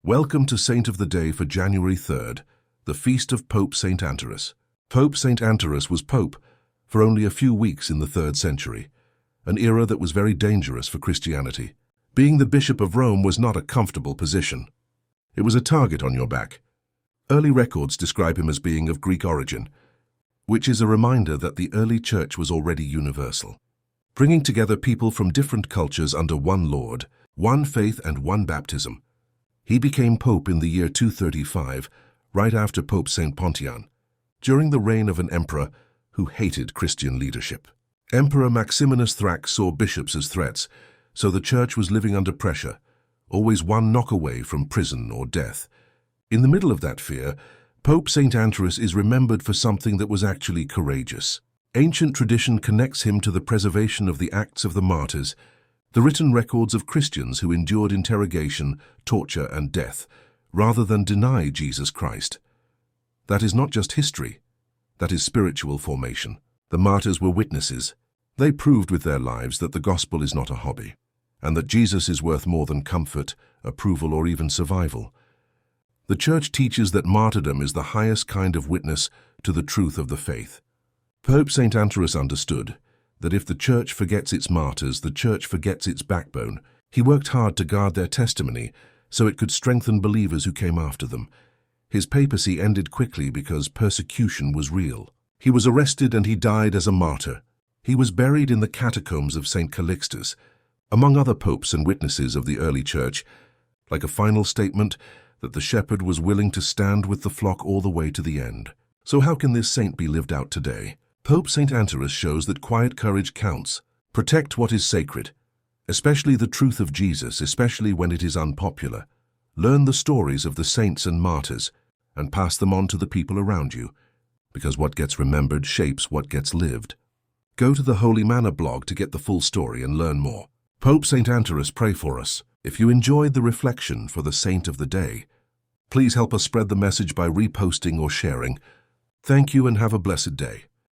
Welcome to Saint of the Day for January 3rd, the feast of Pope Saint Anterus. Pope Saint Anterus was pope for only a few weeks in the 3rd century, an era that was very dangerous for Christianity. Being the Bishop of Rome was not a comfortable position. It was a target on your back. Early records describe him as being of Greek origin, which is a reminder that the early church was already universal, bringing together people from different cultures under one Lord, one faith and one baptism. He became pope in the year 235, right after Pope St. Pontian, during the reign of an emperor who hated Christian leadership. Emperor Maximinus Thrax saw bishops as threats, so the church was living under pressure, always one knock away from prison or death. In the middle of that fear, Pope Saint Anterus is remembered for something that was actually courageous. Ancient tradition connects him to the preservation of the Acts of the Martyrs, the written records of Christians who endured interrogation, torture, and death, rather than deny Jesus Christ. That is not just history, that is spiritual formation. The martyrs were witnesses. They proved with their lives that the gospel is not a hobby, and that Jesus is worth more than comfort, approval, or even survival. The Church teaches that martyrdom is the highest kind of witness to the truth of the faith. Pope St. Anterus understood that if the Church forgets its martyrs, the Church forgets its backbone. He worked hard to guard their testimony so it could strengthen believers who came after them. His papacy ended quickly because persecution was real. He was arrested and he died as a martyr. He was buried in the catacombs of St. Calixtus, among other popes and witnesses of the early Church, like a final statement that the shepherd was willing to stand with the flock all the way to the end. So how can this saint be lived out today? Pope St. Anterus shows that quiet courage counts. Protect what is sacred, especially the truth of Jesus, especially when it is unpopular. Learn the stories of the saints and martyrs and pass them on to the people around you, because what gets remembered shapes what gets lived. Go to the HolyManna.blog to get the full story and learn more. Pope St. Anterus, pray for us. If you enjoyed the reflection for the Saint of the Day, please help us spread the message by reposting or sharing. Thank you and have a blessed day.